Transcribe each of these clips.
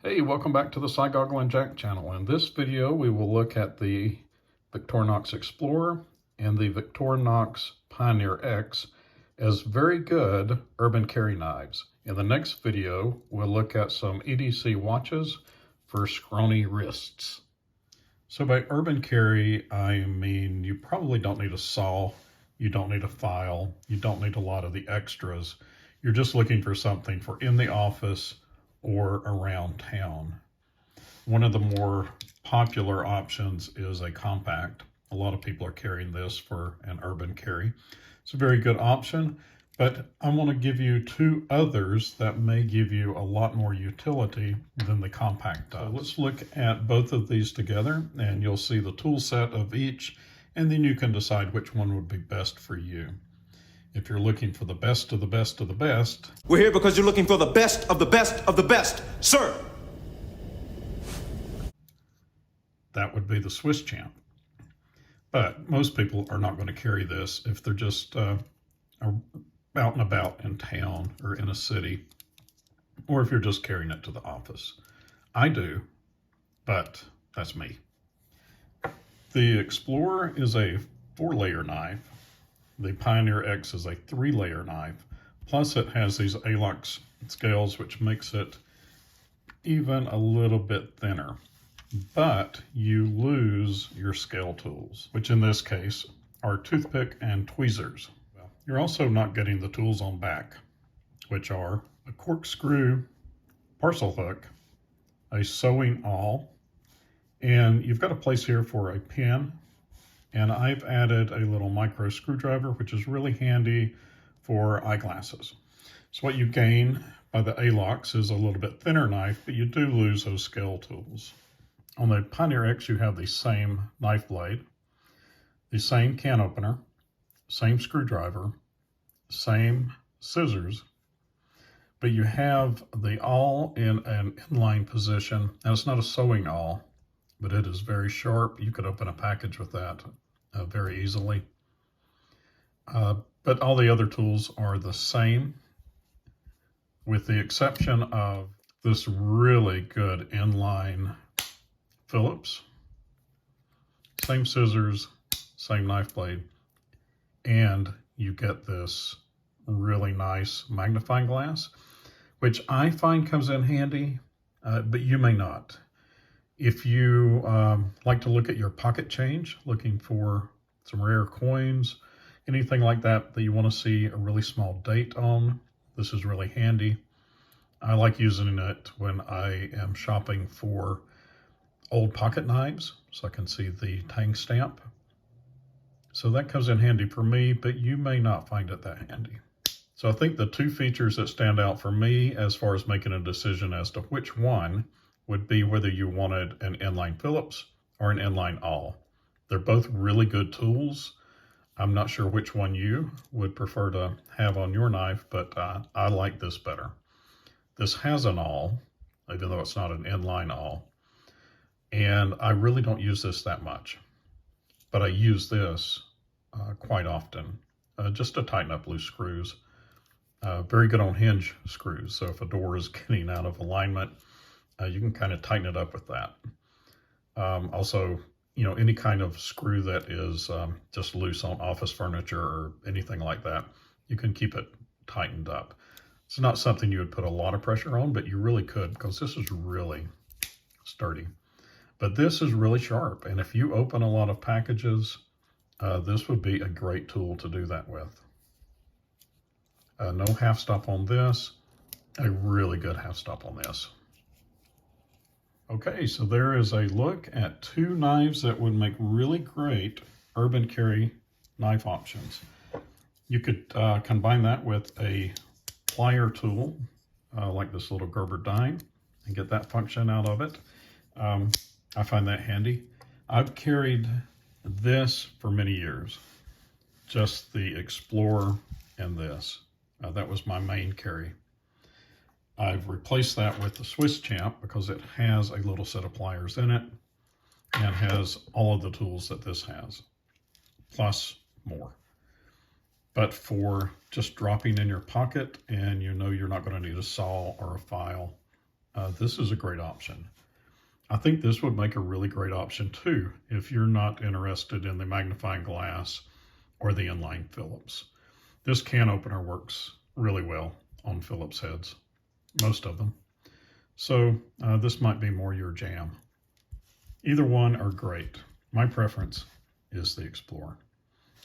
Hey, welcome back to the Side Goggle and Jack channel. In this video, we will look at the Victorinox Explorer and the Victorinox Pioneer X as very good urban carry knives. In the next video, we'll look at some EDC watches for scrawny wrists. So by urban carry, I mean you probably don't need a saw, you don't need a file, you don't need a lot of the extras. You're just looking for something for in the office or around town. One of the more popular options is a compact. A lot of people are carrying this for an urban carry. It's a very good option, but I want to give you two others that may give you a lot more utility than the compact does. So let's look at both of these together and you'll see the tool set of each, and then you can decide which one would be best for you. If you're looking for the best of the best of the best, we're here because you're looking for the best of the best of the best, sir. That would be the Swisschamp. But most people are not going to carry this if they're just out and about in town or in a city, or if you're just carrying it to the office. I do, but that's me. The Explorer is a 4-layer knife. The Pioneer X is a 3-layer knife, plus it has these Alox scales, which makes it even a little bit thinner. But you lose your scale tools, which in this case are toothpick and tweezers. You're also not getting the tools on back, which are a corkscrew parcel hook, a sewing awl, and you've got a place here for a pin. And I've added a little micro screwdriver, which is really handy for eyeglasses. So what you gain by the Alox is a little bit thinner knife, but you do lose those scale tools. On the Pioneer X, you have the same knife blade, the same can opener, same screwdriver, same scissors, but you have the awl in an inline position. And it's not a sewing awl, but it is very sharp. You could open a package with that very easily. But all the other tools are the same, with the exception of this really good inline Phillips. Same scissors, same knife blade, and you get this really nice magnifying glass, which I find comes in handy, but you may not. If you like to look at your pocket change, looking for some rare coins, anything like that that you want to see a really small date on, this is really handy. I like using it when I am shopping for old pocket knives, so I can see the tang stamp. So that comes in handy for me, but you may not find it that handy. So I think the two features that stand out for me as far as making a decision as to which one would be whether you wanted an inline Phillips or an inline awl. They're both really good tools. I'm not sure which one you would prefer to have on your knife, but I like this better. This has an awl, even though it's not an inline awl. And I really don't use this that much, but I use this quite often just to tighten up loose screws. Very good on hinge screws. So if a door is getting out of alignment, you can kind of tighten it up with that. Also, you know, any kind of screw that is just loose on office furniture or anything like that, you can keep it tightened up. It's not something you would put a lot of pressure on, but you really could, because this is really sturdy. But this is really sharp, and if you open a lot of packages, this would be a great tool to do that with. No half stop on this, a really good half stop on this. Okay, so there is a look at two knives that would make really great urban carry knife options. You could combine that with a plier tool, like this little Gerber dime, and get that function out of it. I find that handy. I've carried this for many years, just the Explorer and this. That was my main carry. I've replaced that with the Swisschamp because it has a little set of pliers in it and has all of the tools that this has, plus more. But for just dropping in your pocket and you know you're not going to need a saw or a file, this is a great option. I think this would make a really great option too if you're not interested in the magnifying glass or the inline Phillips. This can opener works really well on Phillips heads, most of them. So this might be more your jam. Either one are great. My preference is the Explorer.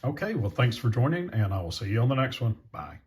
Okay, well, thanks for joining, and I will see you on the next one. Bye.